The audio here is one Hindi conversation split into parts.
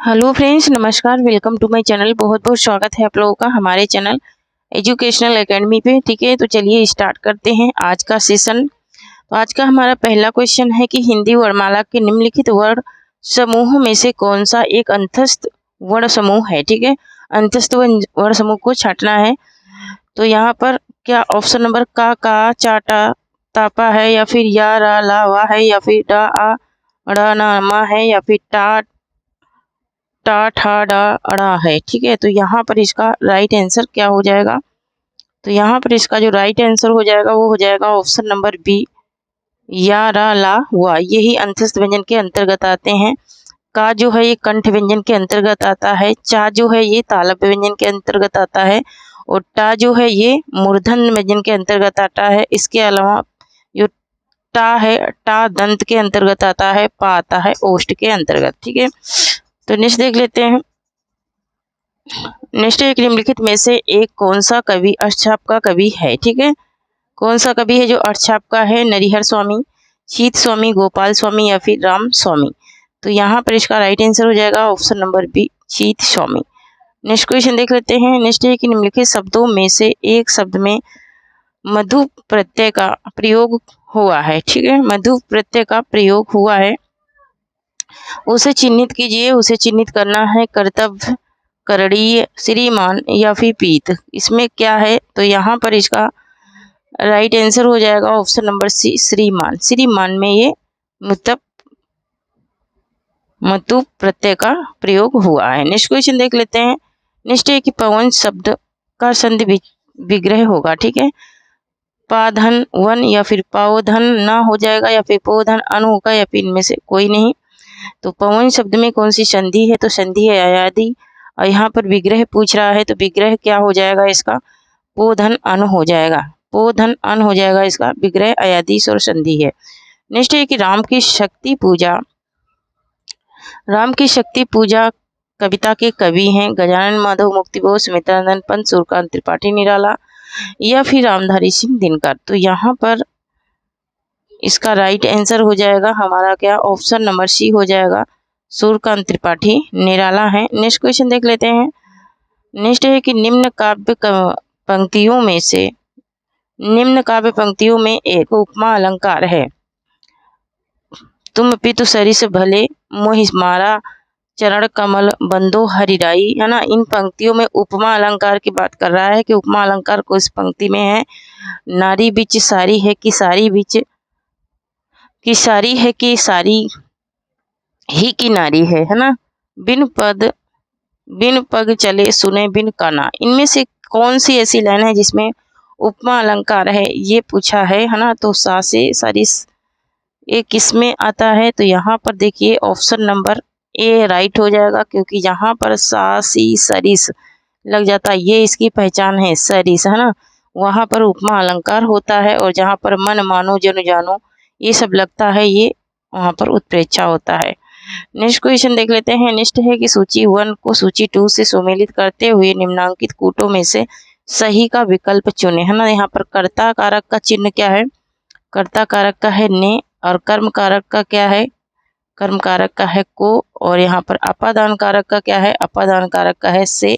हेलो फ्रेंड्स, नमस्कार। Welcome to my channel. बहुत बहुत स्वागत है आप लोगों का हमारे चैनल एजुकेशनल एकेडमी पे। ठीक है, तो चलिए स्टार्ट करते हैं आज का सेशन। तो आज का हमारा पहला क्वेश्चन है कि हिंदी वर्णमाला के निम्नलिखित वर्ण समूह में से कौन सा एक अंतस्थ वर्ण समूह है। ठीक है, अंतस्थ वर्ण समूह को छांटना है। तो यहाँ पर क्या ऑप्शन नंबर का चाटा तापा है, या फिर या रा ला वा है, या फिर डा आ ड़ा ना मा है, या फिर टा ठा डा अड़ा है। ठीक है, तो यहाँ पर इसका राइट आंसर क्या हो जाएगा। तो यहाँ पर इसका जो राइट आंसर हो जाएगा वो हो जाएगा ऑप्शन नंबर बी, या रा ला हुआ। यही अंतस्थ व्यंजन के अंतर्गत आते हैं। का जो है ये कंठ व्यंजन के अंतर्गत आता है। चा जो है ये तालव्य व्यंजन के अंतर्गत आता है। और टा जो है ये मूर्धन्य व्यंजन के अंतर्गत आता है। इसके अलावा जो टा है, टा दंत के अंतर्गत आता है। पा आता है ओष्ठ के अंतर्गत। ठीक है, तो नेक्स्ट देख लेते हैं। नेक्स्ट एक निम्नलिखित में से एक कौन सा कवि अष्टछाप का कवि है। ठीक है, कौन सा कवि है जो अष्टछाप का है। नरिहर स्वामी, शीत स्वामी, गोपाल स्वामी, या फिर राम स्वामी। तो यहाँ पर इसका राइट आंसर हो जाएगा ऑप्शन नंबर बी, शीत स्वामी। नेक्स्ट क्वेश्चन देख लेते हैं। नेक्स्ट है कि निम्नलिखित शब्दों में से एक शब्द में मधु प्रत्यय का प्रयोग हुआ है। ठीक है, मधु प्रत्यय का प्रयोग हुआ है, उसे चिन्हित कीजिए। उसे चिन्हित करना है कर्तव्य, करणीय, श्रीमान, या फिर पीत। इसमें क्या है, तो यहाँ पर इसका राइट आंसर हो जाएगा ऑप्शन नंबर सी, श्रीमान। श्रीमान में ये मतु प्रत्यय का प्रयोग हुआ है। नेक्स्ट क्वेश्चन देख लेते हैं। नेक्स्ट है कि पवन शब्द का संधि विग्रह होगा। ठीक है, पाधन वन, या फिर पावधन ना हो जाएगा, या फिर पोधन अन होगा, या फिर इनमें से कोई नहीं। तो पवन शब्द में कौन सी संधि है, तो संधि है अयादि। और यहाँ पर विग्रह पूछ रहा है, तो विग्रह क्या हो जाएगा इसका, पोधन अन हो जाएगा। पोधन अन हो जाएगा इसका विग्रह, अयादि और संधि है। नेक्स्ट है कि राम की शक्ति पूजा। राम की शक्ति पूजा कविता के कवि हैं गजानन माधव, मुक्तिबोध, सुमित्रानंद पंत, सूर्यकांत त्रिपाठी निराला, या फिर रामधारी सिंह दिनकर। तो यहाँ पर इसका राइट आंसर हो जाएगा हमारा क्या, ऑप्शन नंबर सी हो जाएगा, सूर्यकांत त्रिपाठी निराला है। नेक्स्ट क्वेश्चन देख लेते हैं। नेक्स्ट है कि निम्न काव्य पंक्तियों में एक उपमा अलंकार है। तुम पितु सरिस भले मोहि मारा, चरण कमल बंदो हरिराई। है ना, इन पंक्तियों में उपमा अलंकार की बात कर रहा है कि उपमा अलंकार को इस पंक्ति में है। नारी बिच सारी है कि सारी बिच की सारी है कि सारी ही की नारी है ना। बिन पग चले सुने बिन काना। इनमें से कौन सी ऐसी लाइन है जिसमें उपमा अलंकार है, ये पूछा है ना। तो सा से सरिस ये किस में आता है, तो यहाँ पर देखिए ऑप्शन नंबर ए राइट हो जाएगा, क्योंकि यहाँ पर सा सी सरिस लग जाता है, ये इसकी पहचान है, सरिस है ना। वहाँ पर उपमा अलंकार होता है, और जहाँ पर मन मानो जन जानो ये सब लगता है, ये वहाँ पर उत्प्रेक्षा होता है। नेक्स्ट क्वेश्चन देख लेते हैं। नेक्स्ट है कि सूची 1 को सूची 2 से सुमेलित करते हुए निम्नांकित कूटों में से सही का विकल्प चुने। है ना, यहाँ पर कर्ता कारक का चिन्ह क्या है, कर्ता कारक का है ने, और कर्म कारक का क्या है, कर्म कारक का है को, और यहाँ पर अपादान कारक का क्या है, अपादान कारक का है से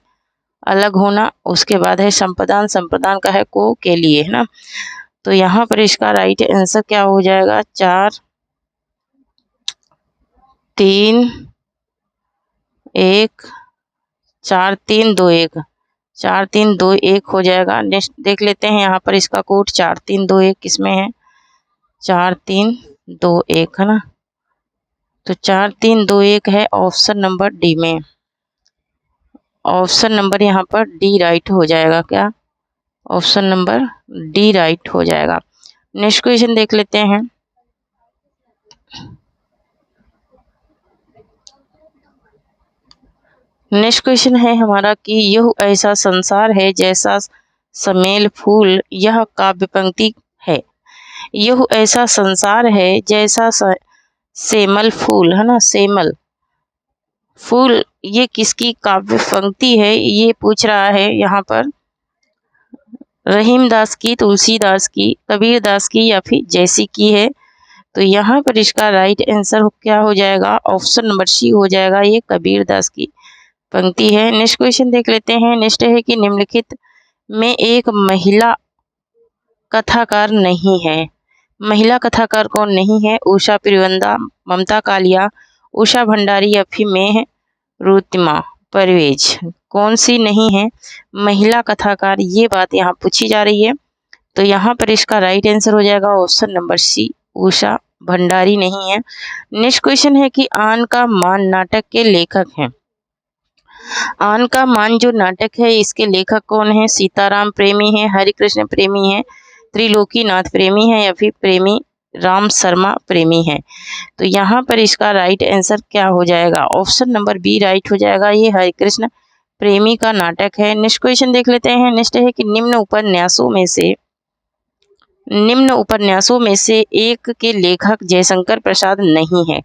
अलग होना। उसके बाद है संप्रदान, संप्रदान का है को के लिए। है ना, तो यहाँ पर इसका राइट आंसर क्या हो जाएगा, 4 3 1 4 3 2 1 4 3 2 1 हो जाएगा। नेक्स्ट देख लेते हैं। यहाँ पर इसका कोड 4 3 2 1 किसमें है, 4 3 2 1 है ना। तो 4 3 2 1 है ऑप्शन नंबर डी में। ऑप्शन नंबर यहाँ पर डी राइट हो जाएगा। क्या, ऑप्शन नंबर डी राइट हो जाएगा। नेक्स्ट क्वेश्चन देख लेते हैं। नेक्स्ट क्वेश्चन है हमारा कि यह ऐसा संसार है जैसा समेल फूल, यह काव्य पंक्ति है। यह ऐसा संसार है जैसा सेमल फूल, है ना, सेमल फूल, ये किसकी काव्य पंक्ति है, ये पूछ रहा है। यहाँ पर रहीमदास की, तुलसीदास की, कबीरदास की, या फिर जैसी की है। तो यहाँ पर इसका राइट आंसर क्या हो जाएगा, ऑप्शन नंबर सी हो जाएगा, ये कबीर दास की पंक्ति है। नेक्स्ट क्वेश्चन देख लेते हैं। नेक्स्ट है कि निम्नलिखित में एक महिला कथाकार नहीं है। महिला कथाकार कौन नहीं है? उषा प्रियवंदा, ममता कालिया, उषा भंडारी या फिर मैं रुतिमा परवेज। कौन सी नहीं है महिला कथाकार, ये बात यहाँ पूछी जा रही है। तो यहाँ पर इसका राइट आंसर हो जाएगा option number C, Usha Bhandari नहीं है। नेक्स्ट क्वेश्चन है कि आन का मान नाटक के लेखक हैं। आन का मान जो नाटक है इसके लेखक कौन है? सीताराम प्रेमी है, हरिकृष्ण प्रेमी है, त्रिलोकीनाथ प्रेमी है या फिर प्रेमी राम शर्मा प्रेमी है। तो यहाँ पर इसका राइट आंसर क्या हो जाएगा, ऑप्शन नंबर बी राइट हो जाएगा, ये हरिकृष्ण प्रेमी का नाटक है। नेक्स्ट क्वेश्चन देख लेते हैं। नेक्स्ट है कि निम्न उपन्यासों में से एक के लेखक जयशंकर प्रसाद नहीं है।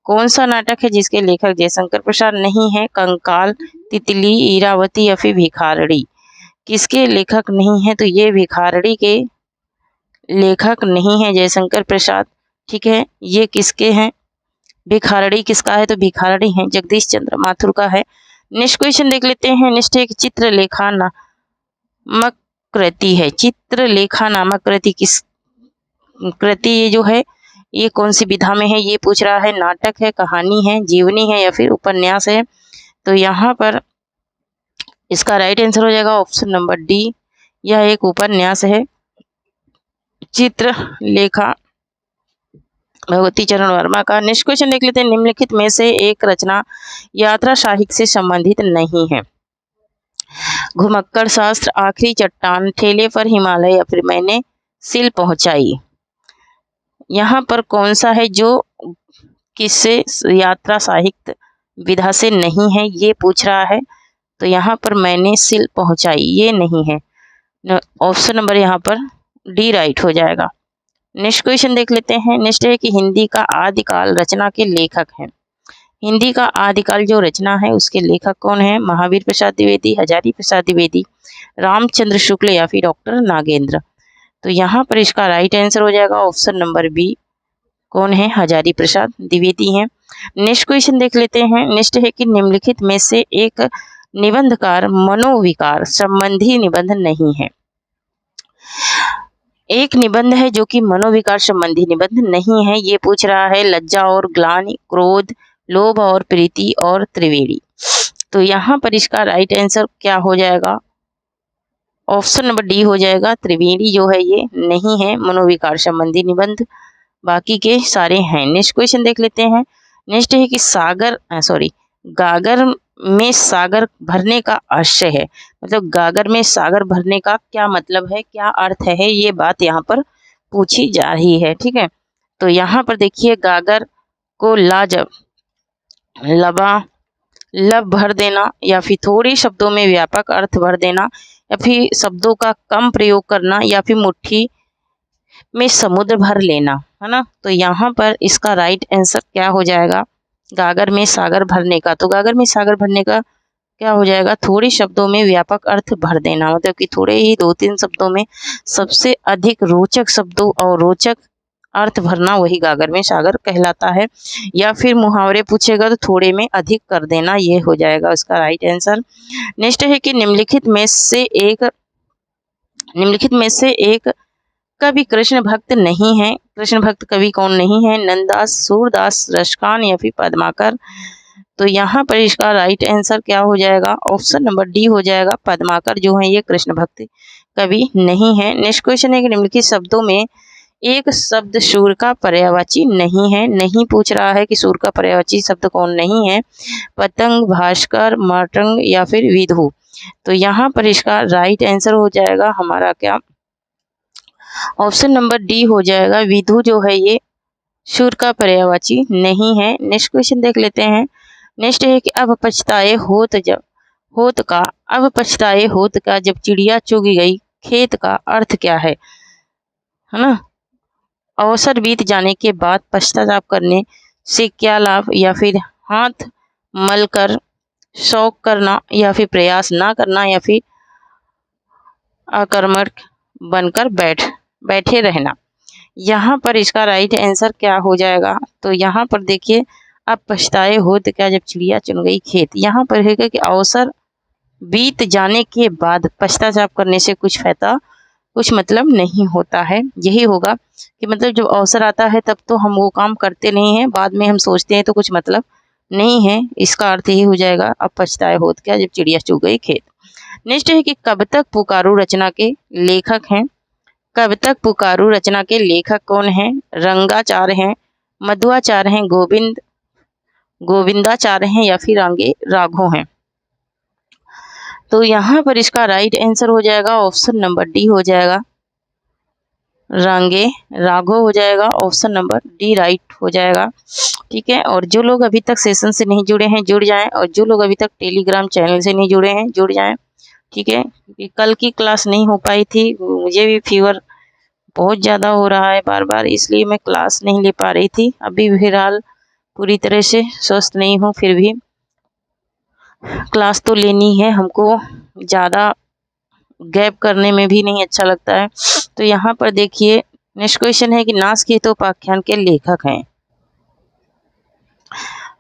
कौन सा नाटक है जिसके लेखक जयशंकर प्रसाद नहीं है? कंकाल, तितली, इरावती या फिर भिखारड़ी। किसके लेखक नहीं है? तो ये भिखारड़ी के लेखक नहीं है जयशंकर प्रसाद। ठीक है, ये किसके हैं? भिखारड़ी किसका है? तो भिखारड़ी है जगदीश चंद्र माथुर का है। नेक्स्ट क्वेश्चन देख लेते हैं। नेक्स्ट एक चित्रलेखा नामक कृति है। चित्रलेखा नामक कृति किस कृति ये जो है ये कौन सी विधा में है, ये पूछ रहा है। नाटक है, कहानी है, जीवनी है या फिर उपन्यास है। तो यहाँ पर इसका राइट आंसर हो जाएगा ऑप्शन नंबर डी, यह एक उपन्यास है। चित्रलेखा भगवती चरण वर्मा का। नेक्स्ट क्वेश्चन देख लेते हैं। निम्नलिखित में से एक रचना यात्रा साहित्य से संबंधित नहीं है। घुमक्कड़ शास्त्र, आखिरी चट्टान, ठेले पर हिमालय या फिर मैंने सिल पहुंचाई। यहाँ पर कौन सा है जो किससे यात्रा साहित्य विधा से नहीं है, ये पूछ रहा है। तो यहाँ पर मैंने सिल पहुंचाई ये नहीं है, ऑप्शन नंबर यहाँ पर डी राइट हो जाएगा। नेक्स्ट क्वेश्चन देख लेते हैं। नेक्स्ट है कि हिंदी का आदिकाल रचना के लेखक हैं। हिंदी का आदिकाल जो रचना है उसके लेखक कौन है? महावीर प्रसाद द्विवेदी, हजारी प्रसाद द्विवेदी, रामचंद्र शुक्ल या फिर डॉक्टर नागेंद्र। तो यहाँ पर इसका राइट आंसर हो जाएगा ऑप्शन नंबर बी, कौन है? हजारी प्रसाद द्विवेदी हैं। नेक्स्ट क्वेश्चन देख लेते हैं। नेक्स्ट है कि निम्नलिखित में से एक निबंधकार मनोविकार संबंधी निबंध नहीं है। एक निबंध है जो कि मनोविकार संबंधी निबंध नहीं है, ये पूछ रहा है। लज्जा और ग्लानि, क्रोध, लोभ और प्रीति और त्रिवेणी। तो यहाँ पर इसका राइट आंसर क्या हो जाएगा, ऑप्शन नंबर डी हो जाएगा। त्रिवेणी जो है ये नहीं है मनोविकार संबंधी निबंध, बाकी के सारे हैं। नेक्स्ट क्वेश्चन देख लेते हैं। नेक्स्ट है कि गागर में सागर भरने का आशय है। मतलब गागर में सागर भरने का क्या मतलब है, क्या अर्थ है, ये बात यहाँ पर पूछी जा रही है। ठीक है, तो यहाँ पर देखिए गागर को लब भर देना या फिर थोड़े शब्दों में व्यापक अर्थ भर देना या फिर शब्दों का कम प्रयोग करना या फिर मुट्ठी में समुद्र भर लेना, है ना। तो यहाँ पर इसका राइट आंसर क्या हो जाएगा, गागर में सागर भरने का। तो गागर में सागर भरने का क्या हो जाएगा, थोड़े शब्दों में व्यापक अर्थ भर देना। मतलब कि थोड़े ही 2-3 शब्दों में सबसे अधिक रोचक शब्दों और रोचक अर्थ भरना वही गागर में सागर कहलाता है। या फिर मुहावरे पूछेगा तो थोड़े में अधिक कर देना, ये हो जाएगा उसका राइट आंसर। नेक्स्ट है कि निम्नलिखित में से एक कवि कृष्ण भक्त नहीं है। कृष्ण भक्त कवि कौन नहीं है? नंददास, सूरदास, रसखान या फिर पद्माकर। तो यहाँ पर इसका राइट आंसर क्या हो जाएगा, ऑप्शन नंबर डी हो जाएगा। पद्माकर जो है ये कृष्ण भक्त कवि नहीं है। नेक्स्ट क्वेश्चन है कि निम्नलिखित शब्दों में एक शब्द सूर का पर्यायवाची नहीं है। नहीं पूछ रहा है कि सूर का पर्यायवाची शब्द कौन नहीं है? पतंग, भास्कर, मातंग या फिर विधु। तो यहाँ पर इसका राइट आंसर हो जाएगा हमारा क्या, ऑप्शन नंबर डी हो जाएगा। विधु जो है ये सूर का पर्यायवाची नहीं है। नेक्स्ट क्वेश्चन देख लेते हैं। नेक्स्ट है कि अब पछताए होत का जब चिड़िया चुग गई खेत का अर्थ क्या है ना। अवसर बीत जाने के बाद पश्चाताप करने से क्या लाभ, या फिर हाथ मलकर शौक करना या फिर प्रयास ना करना या फिर आक्रामक बनकर बैठे रहना। यहाँ पर इसका राइट आंसर क्या हो जाएगा, तो यहाँ पर देखिए, अब पछताए हो तो क्या जब चिड़िया चुन गई खेत। यहाँ पर है कि अवसर बीत जाने के बाद पश्चाताप करने से कुछ मतलब नहीं होता है। यही होगा कि मतलब जब अवसर आता है तब तो हम वो काम करते नहीं हैं, बाद में हम सोचते हैं तो कुछ मतलब नहीं है। इसका अर्थ यही हो जाएगा, अब पछताए होत क्या जब चिड़िया चुग गई खेत। नेक्स्ट है कि कब तक पुकारू रचना के लेखक हैं। कब तक पुकारू रचना के लेखक कौन हैं? रंगाचार्य हैं, मध्वाचार्य हैं, गोविंदाचार्य हैं या फिर आगे राघव हैं। तो यहाँ पर इसका राइट आंसर हो जाएगा ऑप्शन नंबर डी हो जाएगा, रांगे राघव हो जाएगा। ऑप्शन नंबर डी राइट हो जाएगा। ठीक है, और जो लोग अभी तक सेशन से नहीं जुड़े हैं जुड़ जाएं, और जो लोग अभी तक टेलीग्राम चैनल से नहीं जुड़े हैं जुड़ जाएं। ठीक है, क्योंकि कल की क्लास नहीं हो पाई थी, मुझे भी फीवर बहुत ज़्यादा हो रहा है बार बार, इसलिए मैं क्लास नहीं ले पा रही थी। अभी फिलहाल पूरी तरह से स्वस्थ नहीं हूँ, फिर भी क्लास तो लेनी है हमको, ज़्यादा गैप करने में भी नहीं अच्छा लगता है। तो यहाँ पर देखिए नेक्स्ट क्वेश्चन है कि नासकेतोपाख्यान के लेखक हैं।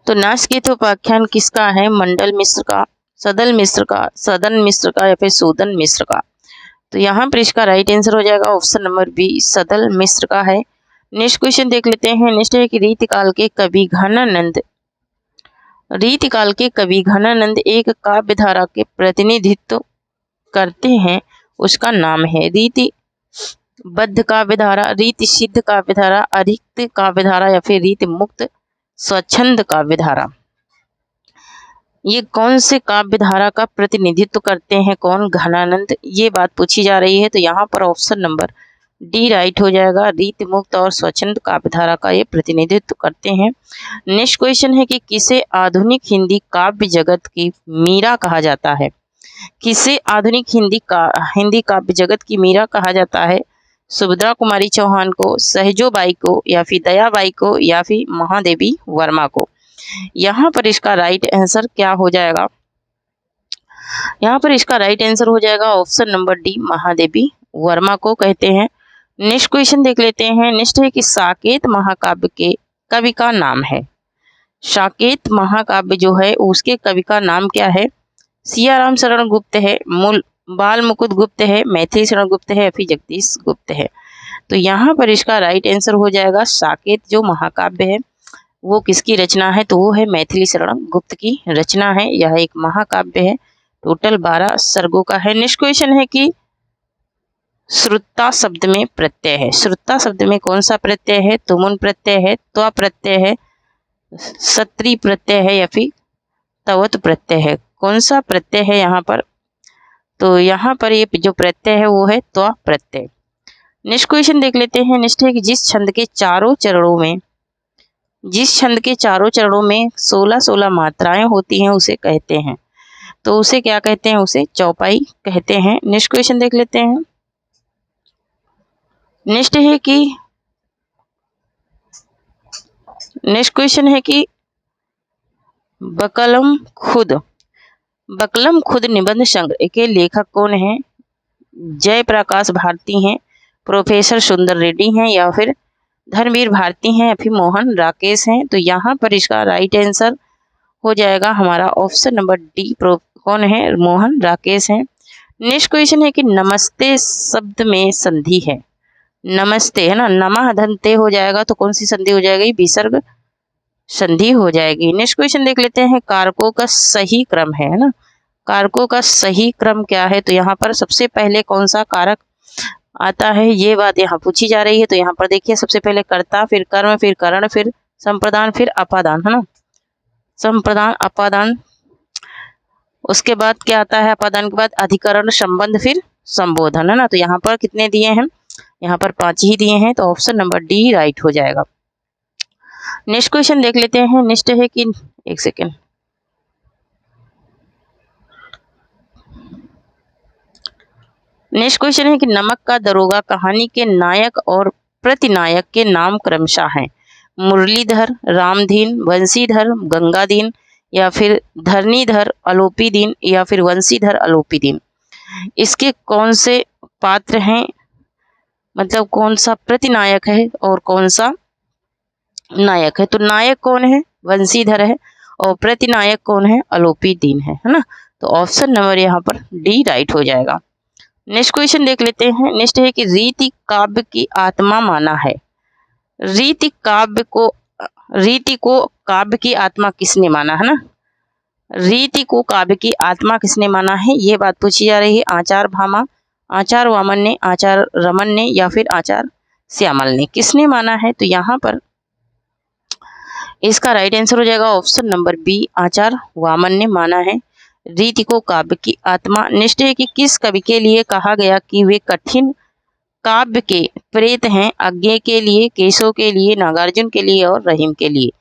तो नासकेतोपाख्यान किसका है? मंडल मिश्र का, सदन मिश्र का या फिर सूदन मिश्र का। तो यहाँ पर इसका राइट आंसर हो जाएगा ऑप्शन नंबर बी, सदल मिश्र का है। नेक्स्ट क्वेश्चन देख लेते हैं। नेक्स्ट है कि रीतिकाल के कवि घनानंद एक काव्य धारा के प्रतिनिधित्व करते हैं, उसका नाम है। रीति बद्ध काव्य धारा, रीति सिद्ध काव्य धारा, अरिक्त काव्य धारा या फिर रीति मुक्त स्वच्छंद काव्य धारा। ये कौन से काव्य धारा का प्रतिनिधित्व करते हैं? कौन? घनानंद। ये बात पूछी जा रही है, तो यहाँ पर ऑप्शन नंबर डी राइट हो जाएगा, रीति मुक्त और स्वच्छंद काव्य धारा का ये प्रतिनिधित्व करते हैं। नेक्स्ट क्वेश्चन है कि किसे आधुनिक हिंदी काव्य जगत की मीरा कहा जाता है? किसे आधुनिक हिंदी काव्य जगत की मीरा कहा जाता है? सुभद्रा कुमारी चौहान को, सहजोबाई को या फिर दयाबाई को या फिर महादेवी वर्मा को। यहाँ पर इसका राइट आंसर क्या हो जाएगा? यहाँ पर इसका राइट आंसर हो जाएगा option number D, Mahadevi Verma को कहते हैं। नेक्स्ट क्वेश्चन देख लेते हैं। नेक्स्ट है कि साकेत महाकाव्य के कवि का नाम है। साकेत महाकाव्य जो है उसके कवि का नाम क्या है? सियाराम शरण गुप्त है, बाल मुकुंद गुप्त है, मैथिली शरण गुप्त है या फिर जगदीश गुप्त है। तो यहाँ पर इसका राइट आंसर हो जाएगा साकेत जो महाकाव्य है वो किसकी रचना है? तो वो है मैथिली शरण गुप्त की रचना है। यह एक महाकाव्य है, टोटल 12 सर्गों का है। नेक्स्ट क्वेश्चन है कि श्रुता शब्द में प्रत्यय है। श्रुता शब्द में कौन सा प्रत्यय है? तुमुन प्रत्यय है, त्वा प्रत्यय है, सत्री प्रत्यय है या फिर तवत प्रत्यय है। कौन सा प्रत्यय है यहाँ पर? तो यहाँ पर ये जो प्रत्यय है वो है त्वा प्रत्यय। नेक्स्ट क्वेश्चन देख लेते हैं। नेक्स्ट है कि जिस छंद के चारों चरणों में 16-16 मात्राएं होती हैं उसे कहते हैं, तो उसे क्या कहते हैं? उसे चौपाई कहते हैं। नेक्स्ट क्वेश्चन देख लेते हैं। नेक्स्ट क्वेश्चन है कि बकलम खुद निबंध संग्रह के लेखक कौन हैं? जयप्रकाश भारती हैं, प्रोफेसर सुंदर रेड्डी हैं या फिर धर्मवीर भारती हैं या फिर मोहन राकेश हैं। तो यहाँ पर इसका राइट आंसर हो जाएगा हमारा ऑप्शन नंबर डी, कौन है? मोहन राकेश हैं। नेक्स्ट क्वेश्चन है कि नमस्ते शब्द में संधि है। नमस्ते है ना, नमः धन्ते हो जाएगा, तो कौन सी संधि हो जाएगी? विसर्ग संधि हो जाएगी। नेक्स्ट क्वेश्चन देख लेते हैं। कारकों का सही क्रम है ना, कारकों का सही क्रम क्या है? तो यहाँ पर सबसे पहले कौन सा कारक आता है, ये बात यहाँ पूछी जा रही है। तो यहाँ पर देखिए सबसे पहले कर्ता, फिर कर्म, फिर करण, फिर संप्रदान, फिर अपादान, है ना, संप्रदान अपादान। उसके बाद क्या आता है? अपादान के बाद अधिकरण, संबंध, फिर संबोधन, है ना। तो यहाँ पर कितने दिए हैं? यहाँ पर 5 ही दिए हैं, तो ऑप्शन नंबर डी राइट हो जाएगा। नेक्स्ट क्वेश्चन देख लेते हैं। नेक्स्ट है कि एक सेकेंड, नेक्स्ट क्वेश्चन है कि नमक का दरोगा कहानी के नायक और प्रतिनायक के नाम क्रमशः हैं। मुरलीधर, रामदीन, वंशीधर, गंगादीन या फिर धरणीधर अलोपीदीन या फिर वंशीधर अलोपीदीन। इसके कौन से पात्र हैं? मतलब कौन सा प्रतिनायक है और कौन सा नायक है। तो नायक कौन है, वंशीधर है, और प्रतिनायक कौन है, अलोपी दीन है ना। तो ऑप्शन नंबर यहाँ पर डी राइट हो जाएगा। नेक्स्ट क्वेश्चन देख लेते हैं। नेक्स्ट है कि रीति काव्य की आत्मा माना है। रीति को काव्य की आत्मा किसने माना है ना। रीति को काव्य की आत्मा किसने माना है, ये बात पूछी जा रही है। आचार्य भामा, आचार्य वामन ने, आचार्य रमन ने, या फिर आचार्य श्यामल ने, किसने माना है। तो यहाँ पर इसका राइट आंसर हो जाएगा ऑप्शन नंबर बी, आचार्य वामन ने माना है रीति को काव्य की आत्मा। नेक्स्ट है कि किस कवि के लिए कहा गया कि वे कठिन काव्य के प्रेत हैं, अज्ञेय के लिए, केशव के लिए, नागार्जुन के लिए और रहीम के लिए।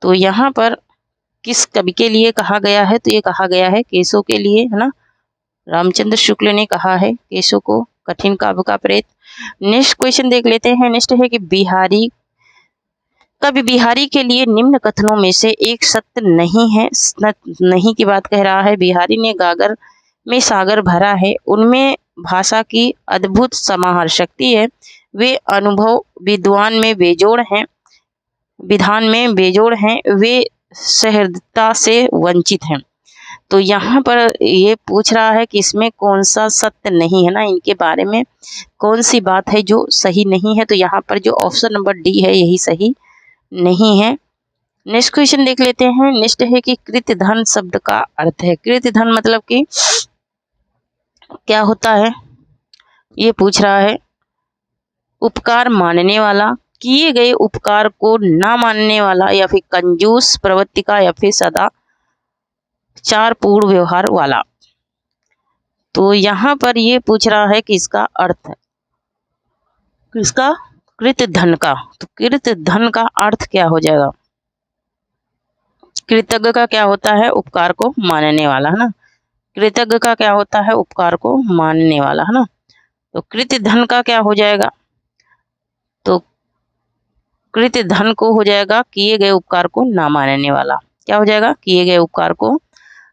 तो यहाँ पर किस कवि के लिए कहा गया है, तो ये कहा गया है केशव के लिए है ना। रामचंद्र शुक्ल ने कहा है केशव को कठिन काव्य का प्रेत। नेक्स्ट क्वेश्चन देख लेते हैं। नेक्स्ट है कि कवि बिहारी के लिए निम्न कथनों में से एक सत्य नहीं है। नहीं की बात कह रहा है। बिहारी ने गागर में सागर भरा है, उनमें भाषा की अद्भुत समाहार शक्ति है, वे अनुभव विद्वान में बेजोड़ हैं, विधान में बेजोड़ हैं, वे सहृदयता से वंचित हैं। तो यहाँ पर ये पूछ रहा है कि इसमें कौन सा सत्य नहीं है ना, इनके बारे में कौन सी बात है जो सही नहीं है। तो यहाँ पर जो ऑप्शन नंबर डी है यही सही नहीं है। नेक्स्ट क्वेश्चन देख लेते हैं। नेक्स्ट है कि कृत धन शब्द का अर्थ है। कृत धन मतलब कि क्या होता है, ये पूछ रहा है। उपकार मानने वाला, किए गए उपकार को ना मानने वाला, या फिर कंजूस प्रवृत्ति का, या फिर सदाचार पूर्ण व्यवहार वाला। तो यहाँ पर ये पूछ रहा है कि इसका अर्थ है किसका, कृत धन का। तो कृत धन का अर्थ क्या हो जाएगा। कृतज्ञ का क्या होता है, उपकार को मानने वाला है ना। कृतज्ञ का क्या होता है, उपकार को मानने वाला है ना। तो कृत धन का क्या हो जाएगा, तो कृत धन को हो जाएगा किए गए उपकार को ना मानने वाला। क्या हो जाएगा, किए गए उपकार को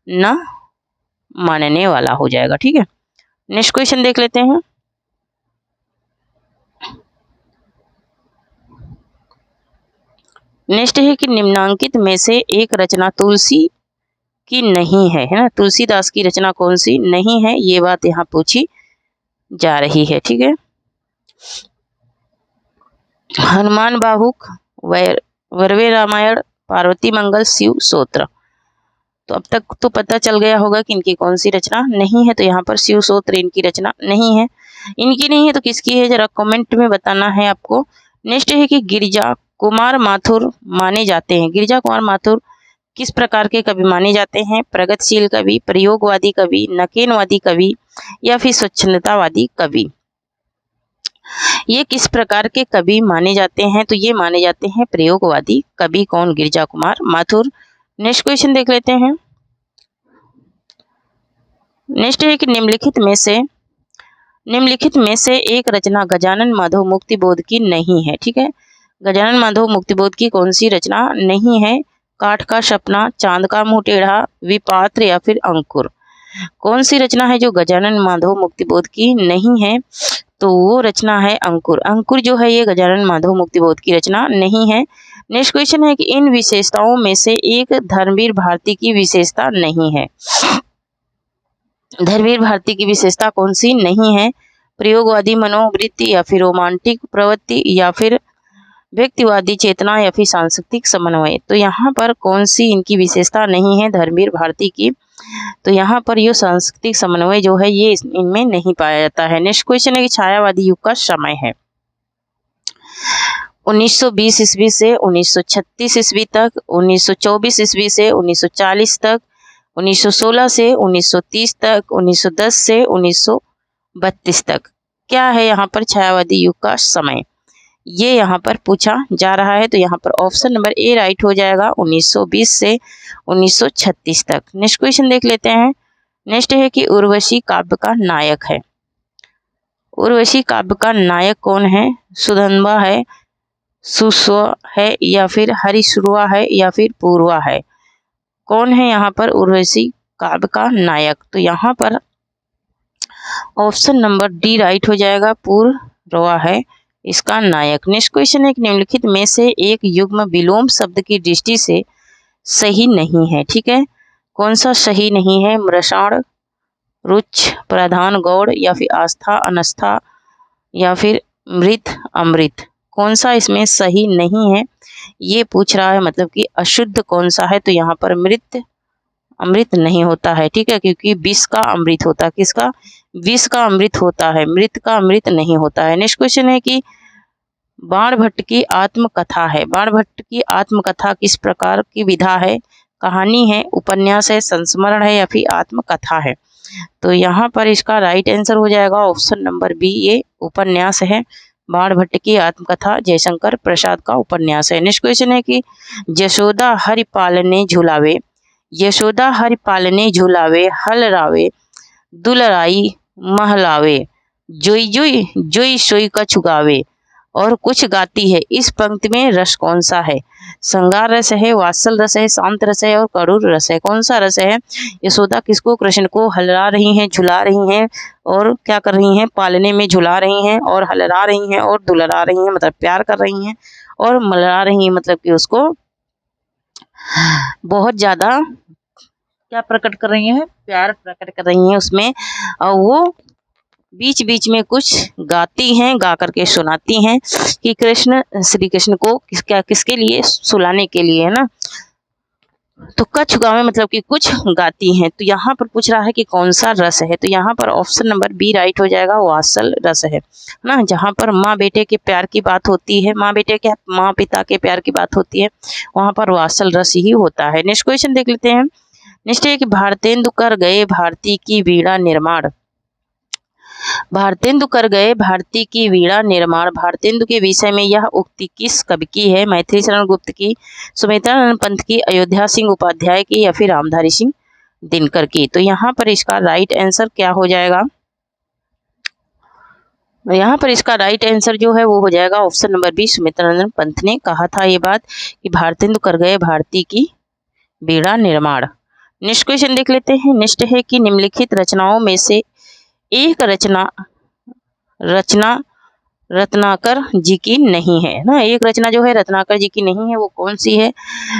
न मानने वाला हो जाएगा। ठीक है, नेक्स्ट क्वेश्चन देख लेते हैं। नेक्स्ट है कि निम्नांकित में से एक रचना तुलसी की नहीं है, है ना। तुलसीदास की रचना कौन सी नहीं है, ये बात यहाँ पूछी जा रही है। ठीक है, हनुमान बाहुक, वरवे रामायण, पार्वती मंगल, शिव स्तोत्र। तो अब तक तो पता चल गया होगा कि इनकी कौन सी रचना नहीं है। तो यहाँ पर शिव स्तोत्र इनकी रचना नहीं है। इनकी नहीं है तो किसकी है, जरा कमेंट में बताना है आपको। नेक्स्ट है कि गिरिजा कुमार माथुर माने जाते हैं। गिरिजा कुमार माथुर किस प्रकार के कवि माने जाते हैं, प्रगतिशील कवि, प्रयोगवादी कवि, नकेनवादी कवि, या फिर स्वच्छंदतावादी कवि। ये किस प्रकार के कवि माने जाते हैं, तो ये माने जाते हैं प्रयोगवादी कवि। कौन, गिरिजा कुमार माथुर। नेक्स्ट क्वेश्चन देख लेते हैं। नेक्स्ट है कि निम्नलिखित में से एक रचना गजानन माधव मुक्तिबोध की नहीं है। ठीक है, गजानन माधव मुक्तिबोध की कौन सी रचना नहीं है, काठ का सपना, चांद का मुंह टेढ़ा, विपात्र, या फिर अंकुर। कौन सी रचना है जो गजानन माधव मुक्तिबोध की नहीं है, तो वो रचना है अंकुर। अंकुर जो है ये गजानन माधव मुक्तिबोध की रचना नहीं है। नेक्स्ट क्वेश्चन है कि इन विशेषताओं में से एक धर्मवीर भारती की विशेषता नहीं है। धर्मवीर भारती की विशेषता कौन सी नहीं है, प्रयोगवादी मनोवृत्ति, या फिर रोमांटिक प्रवृत्ति, या फिर व्यक्तिवादी चेतना, या फिर सांस्कृतिक समन्वय। तो यहाँ पर कौन सी इनकी विशेषता नहीं है धर्मवीर भारती की, तो यहाँ पर ये सांस्कृतिक समन्वय जो है ये इनमें नहीं पाया जाता है। नेक्स्ट क्वेश्चन है कि छायावादी युग का समय है 1920 ईस्वी से 1936 ईस्वी तक, 1924 ईस्वी से 1940 तक, 1916 से 1930 तक, 1910 से 1932 तक। क्या है यहाँ पर छायावादी युग का समय, ये यहाँ पर पूछा जा रहा है। तो यहाँ पर ऑप्शन नंबर ए राइट हो जाएगा 1920 से 1936 तक। नेक्स्ट क्वेश्चन देख लेते हैं। नेक्स्ट है कि उर्वशी काव्य का नायक है। उर्वशी काव्य का नायक कौन है, सुधन्वा है, सुस्वा है, या फिर हरिश्रुवा है, या फिर पूर्वा है। कौन है यहाँ पर उर्वशी काव्य का नायक, तो यहाँ पर ऑप्शन नंबर डी राइट हो जाएगा, रवा है इसका नायक। नेक्स्ट क्वेश्चन है कि निम्नलिखित में से एक युग्म विलोम शब्द की दृष्टि से सही नहीं है। ठीक है, कौन सा सही नहीं है? मृषाण, रुच, प्रधान, गौड़, या फिर आस्था, अनस्था, या फिर मृत, अमृत। कौन सा इसमें सही नहीं है ये पूछ रहा है, मतलब कि अशुद्ध कौन सा है? तो यहाँ पर मृत अमृत नहीं होता है। ठीक है, क्योंकि विष का अमृत होता है। किसका? विष का अमृत होता है, मृत का अमृत नहीं होता है। नेक्स्ट क्वेश्चन है कि बाणभट्ट की आत्मकथा है। बाणभट्ट की आत्मकथा किस प्रकार की विधा है? कहानी है, उपन्यास है, संस्मरण है, या फिर आत्मकथा है? तो यहाँ पर इसका राइट आंसर हो जाएगा ऑप्शन नंबर बी, ये उपन्यास है। बाणभट्ट की आत्मकथा जयशंकर प्रसाद का उपन्यास है। नेक्स्ट क्वेश्चन है कि यशोदा हरि पालने झुलावे, यशोदा हरि पालने झुलावे, हल रावे, दुलराई महलावे, जोई जोई जोई सोई का छुगावे, और कुछ गाती है। इस पंक्ति में रस कौन सा है? श्रृंगार रस है, वात्सल रस है, शांत रस है, और करूर रस है। कौन सा रस है? यशोदा किसको? कृष्ण को हलरा रही हैं, झुला रही हैं, और क्या कर रही हैं? पालने में झुला रही हैं, और हलरा रही हैं, और दुलरा रही हैं, मतलब प्यार कर रही हैं, और मलरा रही हैं, मतलब कि उसको बहुत ज्यादा क्या प्रकट कर रही हैं? प्यार प्रकट कर रही हैं उसमें। और वो बीच बीच में कुछ गाती हैं, गा करके सुनाती हैं कि कृष्ण श्री कृष्ण को किसके लिए? सुलाने के लिए, है ना। तो कछ गावे मतलब कि कुछ गाती हैं। तो यहाँ पर पूछ रहा है कि कौन सा रस है? तो यहाँ पर ऑप्शन नंबर बी राइट हो जाएगा, वात्सल रस है ना। जहाँ पर माँ बेटे के प्यार की बात होती है, माँ बेटे के, माँ पिता के प्यार की बात होती है, वहाँ पर वात्सल रस ही होता है। नेक्स्ट क्वेश्चन देख लेते हैं। नेक्स्ट है कि भारतेंदु कर गए भारती की वीणा निर्माण। भारतेंदु कर गए भारती की वीणा निर्माण। भारतेंदु के विषय में यह उक्ति किस कवि की है? मैथिली शरण गुप्त की, सुमित्रानंद पंत की, अयोध्या सिंह उपाध्याय की, या फिर रामधारी सिंह दिनकर की? तो यहाँ पर इसका राइट आंसर क्या हो जाएगा? यहाँ पर इसका राइट आंसर जो है वो हो जाएगा option number B, Sumitranand Pant ने कहा था ये बात कि भारतेंदु कर गए भारती की वीणा निर्माण। नेक्स्ट क्वेश्चन देख लेते हैं। नेक्स्ट है कि निम्नलिखित रचनाओं में से एक रचना रत्नाकर जी की नहीं है ना। एक रचना जो है रत्नाकर जी की नहीं है, वो कौन सी है?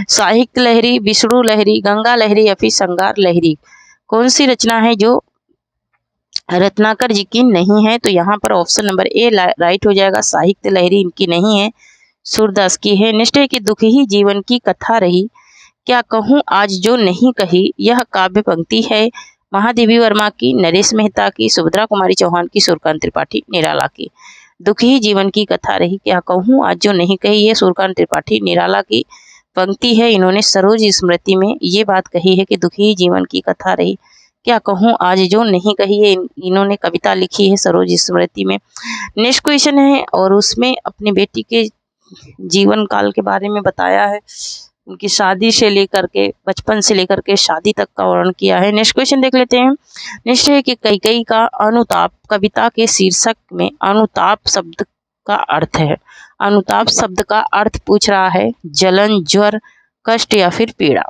साहित्य लहरी, विष्णु लहरी, गंगा लहरी, या फिर श्रृंगार लहरी? कौन सी रचना है जो रत्नाकर जी की नहीं है? तो यहाँ पर ऑप्शन नंबर ए राइट हो जाएगा, साहित्य लहरी इनकी नहीं है, सूरदास की है। नेक्स्ट है कि दुख ही जीवन की कथा रही, क्या कहूँ आज जो नहीं कही। यह काव्य पंक्ति है महादेवी वर्मा की, नरेश मेहता की, सुभद्रा कुमारी चौहान की, सूर्यकांत त्रिपाठी निराला की। दुख ही जीवन की कथा रही, क्या कहूँ आज जो नहीं कही, ये सूर्यकांत त्रिपाठी निराला की पंक्ति है। इन्होंने सरोज स्मृति में ये बात कही है कि दुख ही जीवन की कथा रही, क्या कहूँ आज जो नहीं कही है। इन्होंने कविता लिखी है सरोज स्मृति में। नेक्स्ट क्वेश्चन है, और उसमें अपनी बेटी के जीवन काल के बारे में बताया है, उनकी शादी से लेकर के, बचपन से लेकर के शादी तक का वर्णन किया है। नेक्स्ट क्वेश्चन देख लेते हैं। नेक्स्ट है कि कैकेयी का अनुताप कविता के शीर्षक में अनुताप शब्द का अर्थ है। अनुताप शब्द का अर्थ पूछ रहा है, जलन, ज्वर, कष्ट, या फिर पीड़ा?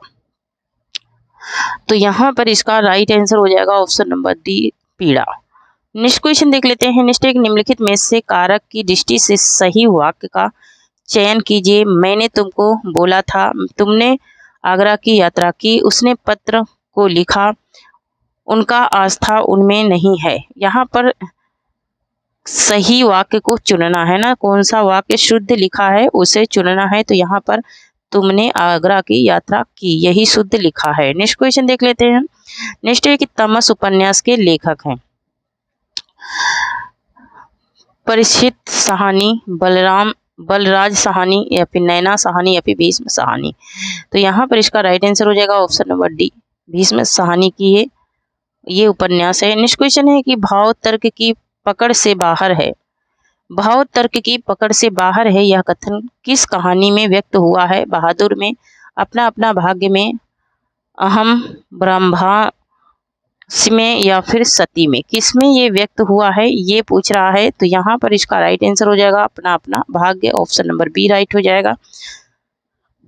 तो यहाँ पर इसका राइट आंसर हो जाएगा ऑप्शन नंबर डी, पीड़ा। नेक्स्ट क्वेश्चन देख लेते हैं। नेक्स्ट एक निम्नलिखित में से कारक की दृष्टि से सही वाक्य का चयन कीजिए। मैंने तुमको बोला था, तुमने आगरा की यात्रा की, उसने पत्र को लिखा, उनका आस्था उनमें नहीं है। यहाँ पर सही वाक्य को चुनना है ना, कौन सा वाक्य शुद्ध लिखा है उसे चुनना है। तो यहाँ पर तुमने आगरा की यात्रा की, यही शुद्ध लिखा है। नेक्स्ट क्वेश्चन देख लेते हैं। नेक्स्ट है कि तमस उपन्यास के लेखक हैं परीक्षित साहनी, बलराज साहनी, या फिर नैना साहनी, या फिर भीष्म साहनी? तो यहाँ पर इसका राइट आंसर हो जाएगा option number D, Bhishma Sahni की ये उपन्यास है। नेक्स्ट क्वेश्चन है कि भाव तर्क की पकड़ से बाहर है, भाव तर्क की पकड़ से बाहर है यह कथन किस कहानी में व्यक्त हुआ है? बहादुर में, अपना अपना भाग्य में, अहम ब्रह्मास्त्र में, या फिर सती में? किस में ये व्यक्त हुआ है ये पूछ रहा है। तो यहाँ पर इसका राइट आंसर हो जाएगा अपना अपना भाग्य, ऑप्शन नंबर बी राइट हो जाएगा।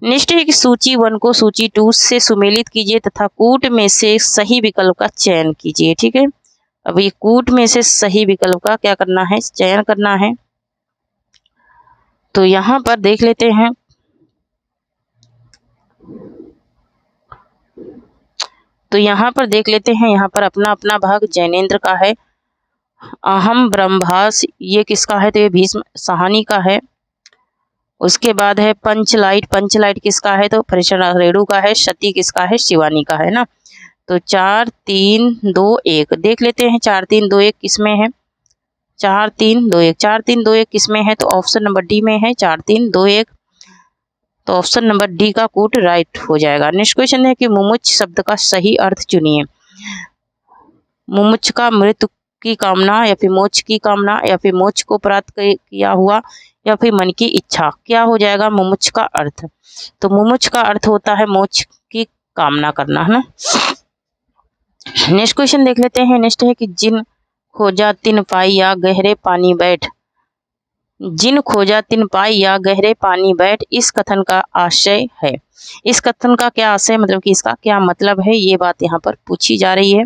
नेक्स्ट है कि सूची 1 को सूची 2 से सुमेलित कीजिए तथा कूट में से सही विकल्प का चयन कीजिए। ठीक है, अब ये कूट में से सही विकल्प का क्या करना है, चयन करना है। तो यहाँ पर देख लेते हैं, यहाँ पर अपना अपना भाग जैनेन्द्र का है। अहम ब्रह्मास ये किसका है, तो ये भीष्म साहनी का है। उसके बाद है पंचलाइट किसका है, तो रेणु का है। सती किसका है, शिवानी का है ना। तो 4 3 2 1 देख लेते हैं 4 3 2 1 किसमें है, 4 3 2 1 4 3 2 1 किसमें है, तो ऑप्शन नंबर डी में है 4 3 2 1। तो ऑप्शन नंबर डी का कूट राइट हो जाएगा। नेक्स्ट क्वेश्चन है कि मुमुक्ष शब्द का सही अर्थ चुनिए। मुमुक्ष का मृत्यु की कामना, या फिर मोक्ष की कामना, या फिर मोक्ष को प्राप्त किया हुआ, या फिर मन की इच्छा। क्या हो जाएगा मुमुक्ष का अर्थ, तो मुमुक्ष का अर्थ होता है मोक्ष की कामना करना, है ना। नेक्स्ट क्वेश्चन देख लेते हैं। नेक्स्ट है कि जिन खोजा तिन पाई या गहरे पानी बैठ। जिन खोजा तिन पाई या गहरे पानी बैठ, इस कथन का आशय है। इस कथन का क्या आशय, मतलब कि इसका क्या मतलब है, ये बात यहाँ पर पूछी जा रही है।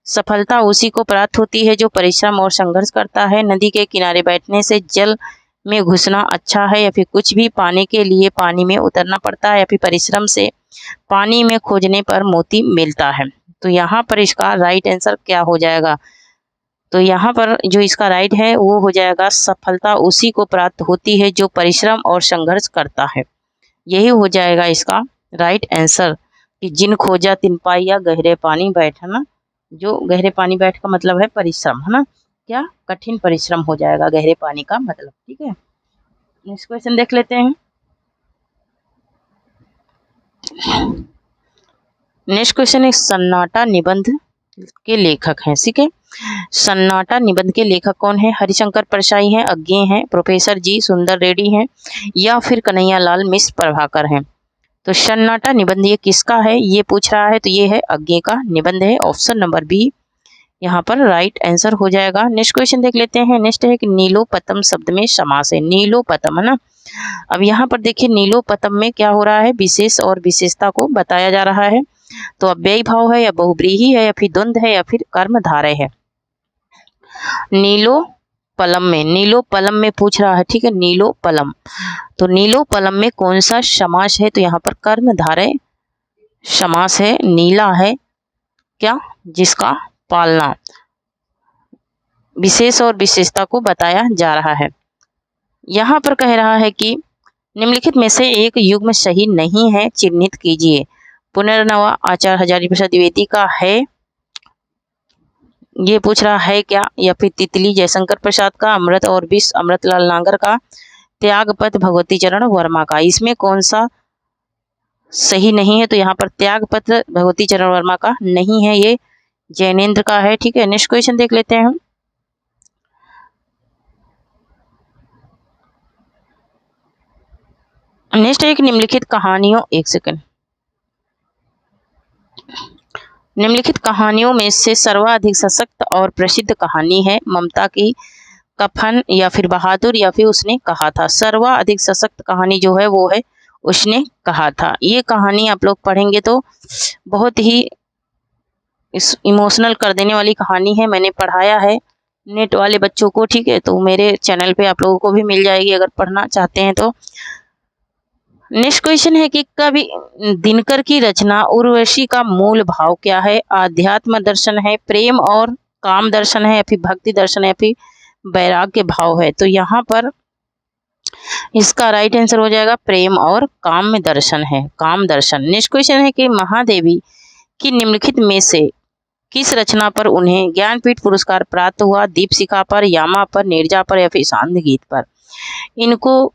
सफलता उसी को प्राप्त होती है जो परिश्रम और संघर्ष करता है। नदी के किनारे बैठने से जल में घुसना अच्छा है, या फिर कुछ भी पाने के लिए पानी में उतरना पड़ता है, या फिर परिश्रम से पानी में खोजने पर मोती मिलता है। तो यहाँ पर इसका राइट आंसर क्या हो जाएगा, तो यहाँ पर जो इसका राइट है वो हो जाएगा सफलता उसी को प्राप्त होती है जो परिश्रम और संघर्ष करता है। यही हो जाएगा इसका राइट आंसर कि जिन खोजा तिन पाई या गहरे पानी बैठ, है ना। जो गहरे पानी बैठ का मतलब है परिश्रम, है ना, क्या कठिन परिश्रम हो जाएगा गहरे पानी का मतलब। ठीक है, नेक्स्ट क्वेश्चन देख लेते हैं। नेक्स्ट क्वेश्चन है सन्नाटा निबंध के लेखक हैं। ठीक है, सन्नाटा निबंध के लेखक कौन है, हरिशंकर परसाई हैं, अज्ञे हैं, प्रोफेसर जी सुंदर रेड्डी हैं, या फिर कन्हैया लाल मिश्र प्रभाकर हैं। तो सन्नाटा निबंध ये किसका है, ये पूछ रहा है, तो ये है अज्ञे का निबंध है। ऑप्शन नंबर बी यहाँ पर राइट आंसर हो जाएगा। नेक्स्ट क्वेश्चन देख लेते हैं। नेक्स्ट है कि नीलोपतम शब्द में समास है। नीलोपतम, है ना। अब यहाँ पर देखिए नीलोपतम में क्या हो रहा है, विशेष और विशेषता को बताया जा रहा है। तो अव्ययी भाव है, या बहुब्रीहि है, या फिर द्वंद्व है, या फिर कर्मधारय है। नीलोपलम में पूछ रहा है। ठीक है, नीलोपलम, तो नीलोपलम में कौन सा समास है, तो यहाँ पर कर्मधारय समास है। नीला है क्या, जिसका पालना, विशेष और विशेषता को बताया जा रहा है। यहाँ पर कह रहा है कि निम्नलिखित में से एक युग्म सही नहीं है, चिन्हित कीजिए। पुनर्नवा आचार्य हजारी प्रसाद द्विवेदी का है, ये पूछ रहा है क्या, या फिर तितली जयशंकर प्रसाद का, अमृत और विष अमृतलाल नागर का, त्यागपत्र भगवती चरण वर्मा का। इसमें कौन सा सही नहीं है, तो यहाँ पर त्यागपत्र भगवती चरण वर्मा का नहीं है, ये जैनेन्द्र का है। ठीक है, नेक्स्ट क्वेश्चन देख लेते हैं। नेक्स्ट एक निम्नलिखित कहानियों, एक सेकंड, निम्नलिखित कहानियों में से सर्वाधिक सशक्त और प्रसिद्ध कहानी है ममता की कफन, या फिर बहादुर, या फिर उसने कहा था। सर्वाधिक सशक्त कहानी जो है वो है उसने कहा था। ये कहानी आप लोग पढ़ेंगे तो बहुत ही इमोशनल कर देने वाली कहानी है। मैंने पढ़ाया है नेट वाले बच्चों को। ठीक है, तो मेरे चैनल पे आप लोगों को भी मिल जाएगी अगर पढ़ना चाहते हैं तो। नेक्स्ट क्वेश्चन है कि कवि दिनकर की रचना उर्वशी का मूल भाव क्या है, आध्यात्म दर्शन है, प्रेम और काम दर्शन है, या फिर भक्ति दर्शन है, या फिर वैराग्य भाव है। तो यहाँ पर इसका राइट आंसर हो जाएगा प्रेम और काम दर्शन है, काम दर्शन। नेक्स्ट क्वेश्चन है कि महादेवी की निम्नलिखित में से किस रचना पर उन्हें ज्ञानपीठ पुरस्कार प्राप्त हुआ, दीपशिखा पर, यामा पर, नीरजा पर, या फिर शांत गीत पर। इनको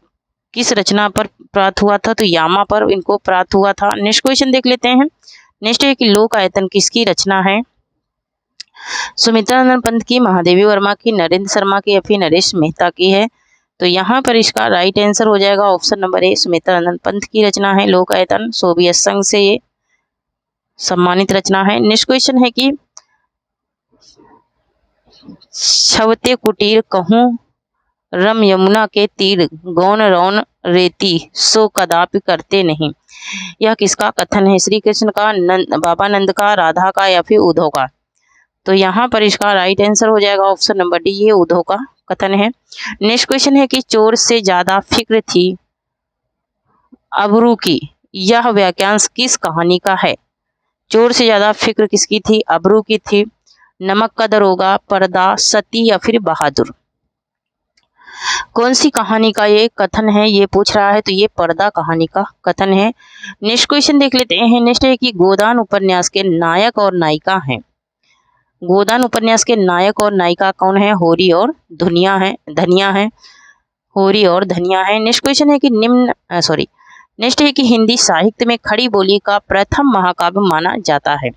किस रचना पर प्राप्त हुआ था, तो यामा पर इनको प्राप्त हुआ था। नेक्स्ट क्वेश्चन देख लेते हैं। नेक्स्ट है कि लोक आयतन किसकी रचना है, सुमित्रानंद पंत की, महादेवी वर्मा की, नरेंद्र शर्मा की, या फिर नरेश मेहता की है। तो यहाँ पर इसका राइट आंसर हो जाएगा option number A, Sumitranand Pant की रचना है लोक आयतन। सोवियत संघ से ये सम्मानित रचना है। नेक्स्ट क्वेश्चन है कि छवते कुटीर कहूँ रम यमुना के तीर, गौन रौन रेती सो कदापि करते नहीं। यह किसका कथन है, श्री कृष्ण का, बाबा नंद का, राधा का, या फिर उद्धव का। तो यहाँ पर इसका राइट आंसर हो जाएगा ऑप्शन नंबर डी, ये उद्धव का कथन है। नेक्स्ट क्वेश्चन है कि चोर से ज्यादा फिक्र थी अबरू की, यह वाक्यांश किस कहानी का है? चोर से ज्यादा फिक्र किसकी थी? अबरू की थी। नमक का दरोगा, पर्दा, सती या फिर बहादुर? कौन सी कहानी का ये कथन है, ये पूछ रहा है, तो ये पर्दा कहानी का कथन है। नेक्स्ट क्वेश्चन देख लेते हैं। नेक्स्ट है कि गोदान उपन्यास के नायक और नायिका हैं। गोदान उपन्यास के नायक और नायिका कौन है? होरी और धनिया है। होरी और धनिया है। नेक्स्ट क्वेश्चन है कि नेक्स्ट है कि हिंदी साहित्य में खड़ी बोली का प्रथम महाकाव्य माना जाता है।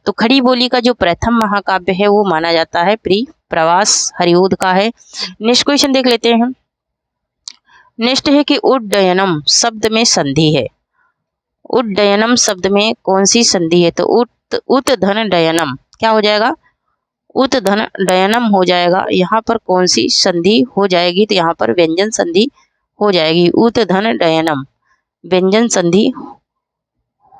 तो खड़ी बोली का जो प्रथम महाकाव्य है वो माना जाता है प्रवास हरिओद का है। नेक्स्ट क्वेश्चन देख लेते हैं। नेक्स्ट है कि उड्डयनम शब्द में संधि है। उड्डयनम शब्द में कौन सी संधि है? तो उत धन डयनम, क्या हो जाएगा? उत धन डयनम हो जाएगा। यहाँ पर कौन सी संधि हो जाएगी? तो यहाँ पर व्यंजन संधि हो जाएगी। उत धन डयनम व्यंजन संधि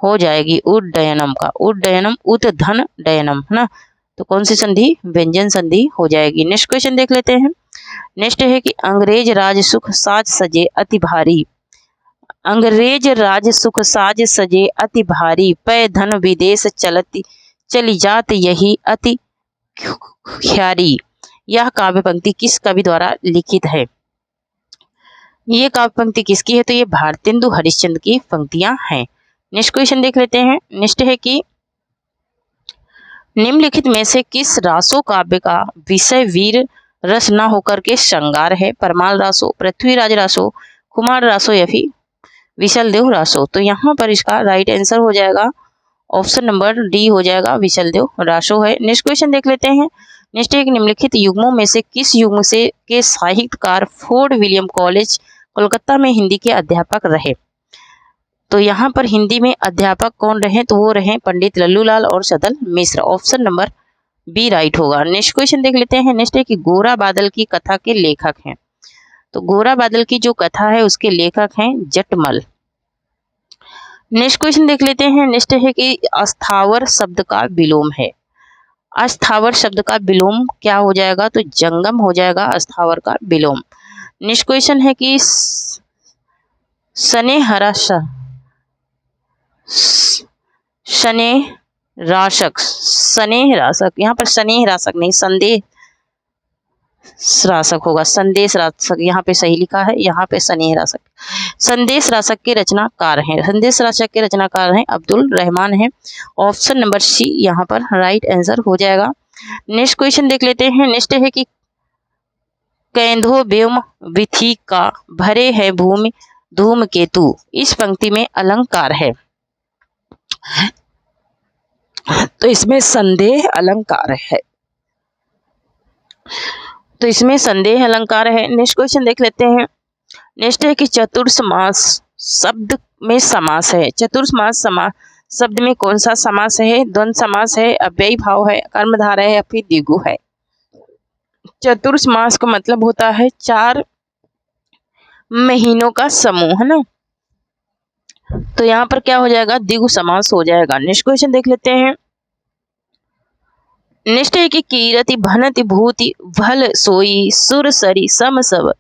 हो जाएगी उड्डयनम का। उड्डयनम उत धन डयनम है ना, तो कौन सी संधि? व्यंजन संधि हो जाएगी। नेक्स्ट क्वेश्चन देख लेते हैं। नेक्स्ट है कि अंग्रेज राज सुख साज सजे अति भारी। अंग्रेज राज सुख साज सजे अति भारी, पै धन विदेश चली जात यही अति ख्यारी। यह काव्य पंक्ति किस कवि द्वारा लिखित है? ये काव्य पंक्ति किसकी है? तो ये भारतेंदु हरिश्चंद्र की पंक्तियां हैं। नेक्स्ट क्वेश्चन देख लेते हैं। नेक्स्ट है कि निम्नलिखित में से किस रासो काव्य का विषय वीर रस न होकर के श्रृंगार है? परमाल रासो, पृथ्वीराज रासो, कुमार रासो या फिर विशलदेव रासो? तो यहाँ पर इसका राइट आंसर हो जाएगा ऑप्शन नंबर डी हो जाएगा, विशलदेव रासो है। नेक्स्ट क्वेश्चन देख लेते हैं। नेक्स्ट है कि निम्नलिखित युग्मों में से किस युग्म से के साहित्यकार फोर्ड विलियम कॉलेज कोलकाता में हिंदी के अध्यापक रहे? तो यहाँ पर हिंदी में अध्यापक कौन रहे? तो वो रहे पंडित लल्लूलाल और सदल मिश्र। ऑप्शन नंबर बी राइट होगा। नेक्स्ट क्वेश्चन देख लेते हैं। नेक्स्ट है कि गोरा बादल की कथा के लेखक हैं। तो गोरा बादल की जो कथा है उसके लेखक हैं जटमल। नेक्स्ट क्वेश्चन देख लेते हैं। नेक्स्ट है कि अस्थावर शब्द का विलोम है। अस्थावर शब्द का विलोम क्या हो जाएगा? तो जंगम हो जाएगा अस्थावर का विलोम। नेक्स्ट क्वेश्चन है कि स्नेह राशक, यहाँ पर स्नेह राशक नहीं संदेह राशक होगा। संदेश राशक यहाँ पे सही लिखा है, यहाँ पे स्नेह राशक। संदेश राशक के रचनाकार हैं। संदेश राशक के रचनाकार हैं अब्दुल रहमान हैं। ऑप्शन नंबर सी यहाँ पर राइट आंसर हो जाएगा। नेक्स्ट क्वेश्चन देख लेते हैं। नेक्स्ट है कि कैंधो व्योम विथि का भरे है भूमि धूमकेतु, इस पंक्ति में अलंकार है। तो इसमें संदेह अलंकार है। तो इसमें संदेह अलंकार है। नेक्स्ट क्वेश्चन देख लेते हैं। नेक्स्ट है कि चतुर्समास शब्द में समास है। चतुर्समास शब्द में कौन सा समास है? द्वंद्व समास है, अव्ययी भाव है, कर्मधारय है या फिर द्विगु है? चतुर्समास का मतलब होता है 4 महीनों का समूह, है ना। तो यहाँ पर क्या हो जाएगा? द्विगु समास हो जाएगा। नेक्स्ट क्वेश्चन देख लेते हैं। नेक्स्ट है कि कीरति भनति भूति भल सोई सुर सरी सम सब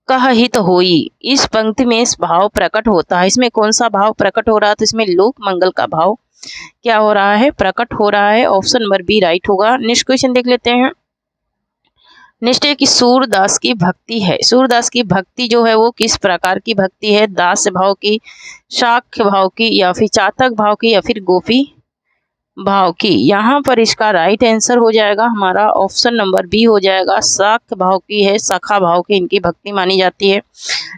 कह हित होई, इस पंक्ति में इस भाव प्रकट होता है। इसमें कौन सा भाव प्रकट हो रहा है? तो इसमें लोक मंगल का भाव क्या हो रहा है? प्रकट हो रहा है। ऑप्शन नंबर बी राइट होगा। नेक्स्ट क्वेश्चन देख लेते हैं। नेक्स्ट है कि सूरदास की भक्ति है। सूरदास की भक्ति जो है वो किस प्रकार की भक्ति है? दास भाव की, शाक्य भाव की या फिर चातक भाव की या फिर गोपी भाव की? यहाँ पर इसका राइट आंसर हो जाएगा हमारा ऑप्शन नंबर बी हो जाएगा, शाक्य भाव की है, सखा भाव की इनकी भक्ति मानी जाती है।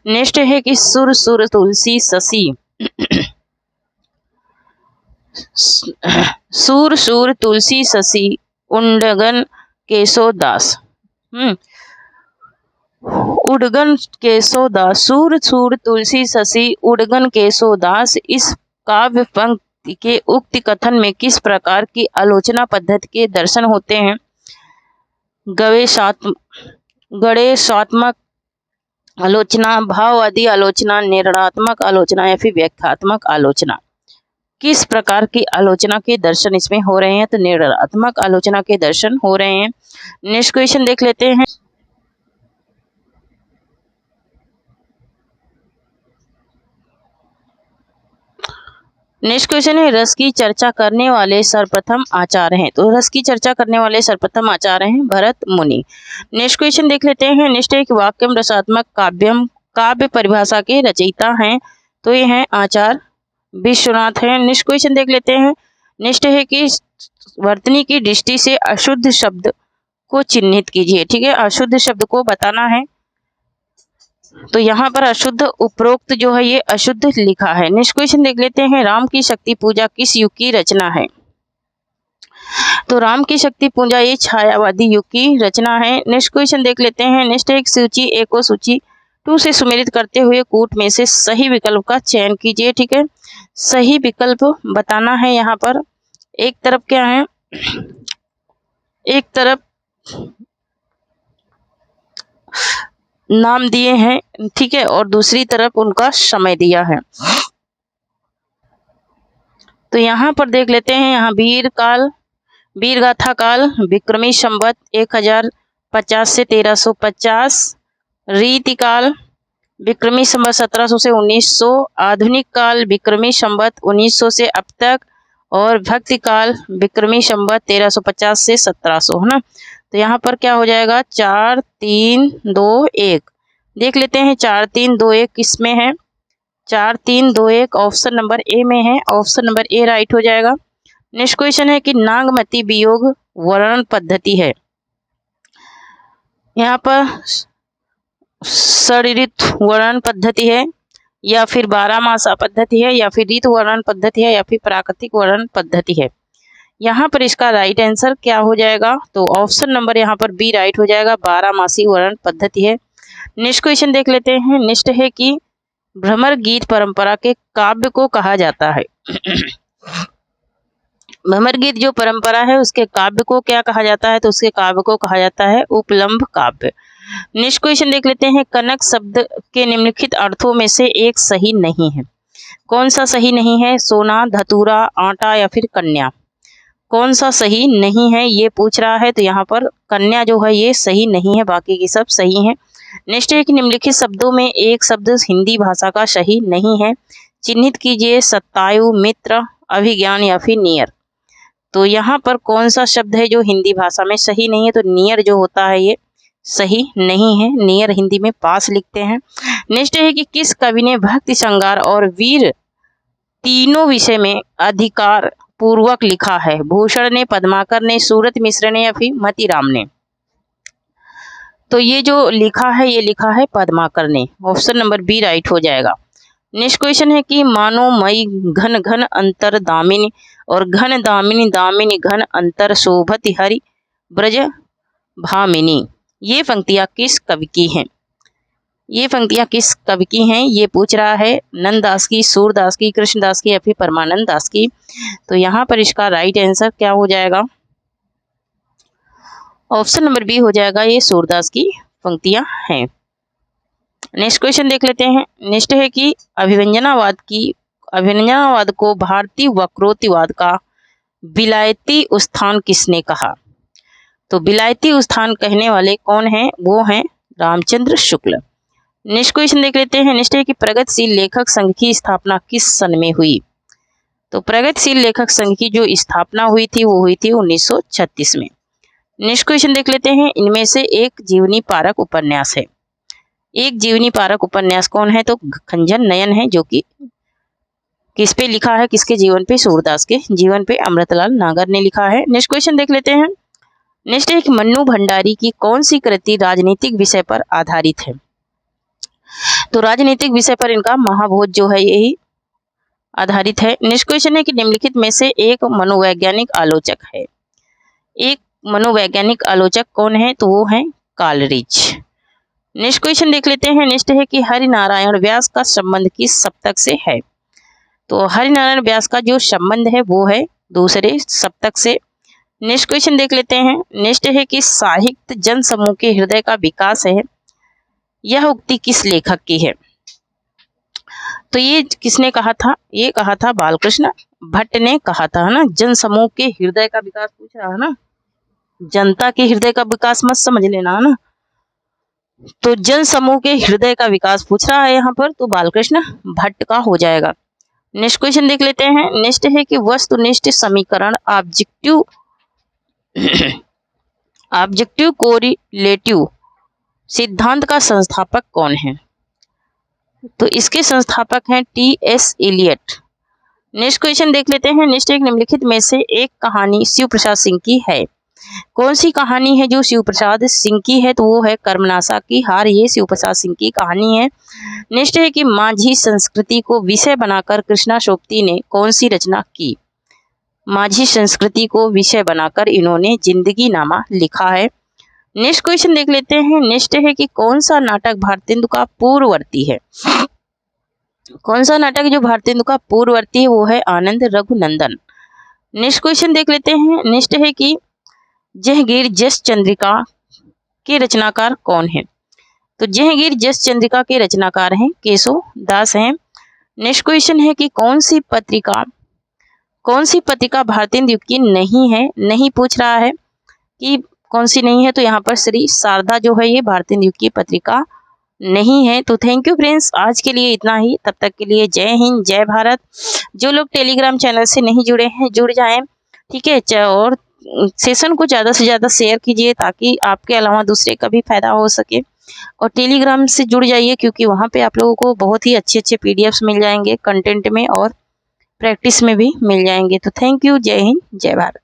नेक्स्ट है कि सुर सुर तुलसी शशि सुर सुर तुलसी शशि उंडगन केशोदास उडगन केशोदास, सूर सूर तुलसी शशि उडगन केशोदास, इस काव्य पंक्ति के उक्त कथन में किस प्रकार की आलोचना पद्धति के दर्शन होते हैं? गणेशात्मक आलोचना, भाव आदि आलोचना, निर्णयात्मक आलोचना या फिर व्याख्यात्मक आलोचना? किस प्रकार की आलोचना के दर्शन इसमें हो रहे हैं? तो निर्णयात्मक आलोचना के दर्शन हो रहे हैं। नेक्स्ट क्वेश्चन देख लेते हैं। नेक्स्ट क्वेश्चन है, रस की चर्चा करने वाले सर्वप्रथम आचार्य हैं। तो रस की चर्चा करने वाले सर्वप्रथम आचार्य हैं भरत मुनि। नेक्स्ट क्वेश्चन देख लेते हैं। नेक्स्ट एक वाक्यम रसात्मक काव्यम काव्य परिभाषा के रचयिता हैं। तो ये हैं आचार्य विश्वनाथ हैं। नेक्स्ट क्वेश्चन देख लेते हैं। नेक्स्ट है कि वर्तनी की दृष्टि से अशुद्ध शब्द को चिन्हित कीजिए। ठीक है, अशुद्ध शब्द को बताना है। तो यहाँ पर अशुद्ध उपरोक्त जो है ये अशुद्ध लिखा है। नेक्स्ट क्वेश्चन देख लेते हैं। राम की शक्ति पूजा किस युग की रचना है? तो राम की शक्ति पूजा ये छायावादी युग की रचना है। नेक्स्ट क्वेश्चन देख लेते हैं। नेक्स्ट एक सूची ए को सूची 2 से सुमेलित करते हुए कूट में से सही विकल्प का चयन कीजिए। ठीक है, सही विकल्प बताना है। यहाँ पर एक तरफ क्या है, एक तरफ नाम दिए हैं, ठीक है, और दूसरी तरफ उनका समय दिया है। तो यहाँ पर देख लेते हैं। यहाँ वीरगाथा काल विक्रमी संवत 1050 से 1350, रीति काल विक्रमी संवत 1700 से 1900, आधुनिक काल विक्रमी संवत 1900 से अब तक, और भक्ति काल विक्रमी संवत 1350 से 1700, है ना। तो यहाँ पर क्या हो जाएगा, 4 3 2 1 देख लेते हैं। 4 3 2 1 किस में है? 4 3 2 1 ऑप्शन नंबर ए में है। ऑप्शन नंबर ए राइट हो जाएगा। नेक्स्ट क्वेश्चन है कि नागमती वियोग वर्णन पद्धति है। यहाँ पर षड्ऋतु वर्णन पद्धति है, या फिर 12 मासा पद्धति है, या फिर ऋतु वर्णन पद्धति है, या फिर प्राकृतिक वर्णन पद्धति है। यहाँ पर इसका राइट आंसर क्या हो जाएगा? तो ऑप्शन नंबर यहाँ पर बी राइट हो जाएगा, 12 मासी वर्णन पद्धति है। नेक्स्ट क्वेश्चन देख लेते हैं। नेक्स्ट है कि भ्रमर गीत परंपरा के काव्य को कहा जाता है। भ्रमर गीत जो परंपरा है उसके काव्य को क्या कहा जाता है? तो उसके काव्य को कहा जाता है उपलम्भ काव्य। नेक्स्ट क्वेश्चन देख लेते हैं। कनक शब्द के निम्नलिखित अर्थों में से एक सही नहीं है। कौन सा सही नहीं है? सोना, धतूरा, आटा या फिर कन्या। कौन सा सही नहीं है ये पूछ रहा है। तो यहाँ पर कन्या जो है ये सही नहीं है, बाकी की सब सही है। नेक्स्ट है कि निम्नलिखित शब्दों में एक शब्द हिंदी भाषा का सही नहीं है। चिन्हित कीजिए शतायु, मित्र, अभिज्ञान या फिर नियर। तो यहाँ पर कौन सा शब्द है जो हिंदी भाषा में सही नहीं है? तो नियर जो होता है ये सही नहीं है। नियर हिंदी में पास लिखते हैं। नेक्स्ट है कि किस कवि ने भक्ति, श्रृंगार और वीर तीनों विषय में अधिकार पूर्वक लिखा है? भूषण ने, पद्माकर ने, सूरत मिश्र ने या फिर मतीराम ने। तो ये जो लिखा है ये लिखा है पद्माकर ने। ऑप्शन नंबर बी राइट हो जाएगा। नेक्स्ट क्वेश्चन है कि मानो मई घन घन अंतर दामिनी और घन दामिनी दामिनी घन अंतर शोभति हरि ब्रज भामिनी। ये पंक्तियां किस कवि की हैं? ये पंक्तियां किस कवि की हैं ये पूछ रहा है। नंददास की, सूरदास की, कृष्णदास की या फिर परमानंद दास की। तो यहाँ पर इसका राइट आंसर क्या हो जाएगा? ऑप्शन नंबर बी हो जाएगा, ये सूरदास की पंक्तियां हैं। नेक्स्ट क्वेश्चन देख लेते हैं। नेक्स्ट है कि अभिव्यंजनावाद को भारतीय वक्रोक्तिवाद का विलायती उत्थान किसने कहा? तो विलायती उत्थान कहने वाले कौन हैं? वो हैं रामचंद्र शुक्ल। नेक्स्ट क्वेश्चन देख लेते हैं। नेक्स्ट है कि प्रगतिशील लेखक संघ की स्थापना किस सन में हुई? तो प्रगतिशील लेखक संघ की जो स्थापना हुई थी वो हुई थी 1936 में। नेक्स्ट क्वेश्चन देख लेते हैं। इनमें से एक जीवनी पारक उपन्यास है। एक जीवनी पारक उपन्यास कौन है? तो खंजन नयन है, जो कि किस पे लिखा है? किसके जीवन पे? सूरदास के जीवन पे अमृतलाल नागर ने लिखा है। नेक्स्ट क्वेश्चन देख लेते हैं। नेक्स्ट है कि मन्नू भंडारी की कौन सी कृति राजनीतिक विषय पर आधारित है? तो राजनीतिक विषय पर इनका महाभोज जो है यही आधारित है। नेक्स्ट क्वेश्चन है कि निम्नलिखित में से एक मनोवैज्ञानिक आलोचक है। एक मनोवैज्ञानिक आलोचक कौन है? तो वो है कालरिज। नेक्स्ट क्वेश्चन देख लेते हैं। नेक्स्ट है कि हरिनारायण व्यास का संबंध किस सप्तक से है? तो हरिनारायण व्यास का जो संबंध है वो है दूसरे सप्तक से। नेक्स्ट क्वेश्चन देख लेते हैं। नेक्स्ट है कि साहित्य जन समूह के हृदय का विकास है, यह उक्ति किस लेखक की है? तो ये किसने कहा था? ये कहा था बालकृष्ण भट्ट ने कहा था, है ना। जन समूह के हृदय का विकास पूछ रहा है ना, जनता के हृदय का विकास मत समझ लेना, है ना। तो जन समूह के हृदय का विकास पूछ रहा है यहाँ पर, तो बालकृष्ण भट्ट का हो जाएगा। नेक्स्ट क्वेश्चन देख लेते हैं। नेक्स्ट है कि वस्तुनिष्ठ समीकरण ऑब्जेक्टिव कोरिलेटिव सिद्धांत का संस्थापक कौन है? तो इसके संस्थापक हैं टी.एस. एलियट। नेक्स्ट क्वेश्चन देख लेते हैं। नेक्स्ट एक निम्नलिखित में से एक कहानी शिव प्रसाद सिंह की है। कौन सी कहानी है जो शिव प्रसाद सिंह की है? तो वो है कर्मनाशा की हार, ये शिव प्रसाद सिंह की कहानी है। नेक्स्ट है कि माझी संस्कृति को विषय बनाकर कृष्णा सोपती ने कौन सी रचना की? माझी संस्कृति को विषय बनाकर इन्होंने जिंदगी नामा लिखा है। नेक्स्ट क्वेश्चन देख लेते हैं। नेक्स्ट है कि कौन सा नाटक भारतेंदु का पूर्ववर्ती है? कौन सा नाटक जो भारतेंदु का पूर्ववर्ती है वो है आनंद रघुनंदन। नेक्स्ट क्वेश्चन देख लेते हैं। नेक्स्ट है कि जहांगीर जस चंद्रिका के रचनाकार कौन है? तो जहांगीर जस चंद्रिका के रचनाकार हैं केशव दास हैं। नेक्स्ट क्वेश्चन है कि कौन सी पत्रिका भारतेंदु युग की नहीं है? नहीं पूछ रहा है कि कौन सी नहीं है, तो यहाँ पर श्री शारदा जो है ये भारतेंदु युग की पत्रिका नहीं है। तो थैंक यू फ्रेंड्स, आज के लिए इतना ही। तब तक के लिए जय हिंद, जय भारत। जो लोग टेलीग्राम चैनल से नहीं जुड़े हैं जुड़ जाएं, ठीक है। और सेशन को ज़्यादा से ज़्यादा शेयर कीजिए ताकि आपके अलावा दूसरे का भी फायदा हो सके। और टेलीग्राम से जुड़ जाइए क्योंकि वहाँ पे आप लोगों को बहुत ही अच्छे अच्छे पीडीएफ्स मिल जाएंगे, कंटेंट में और प्रैक्टिस में भी मिल जाएंगे। तो थैंक यू, जय हिंद, जय भारत।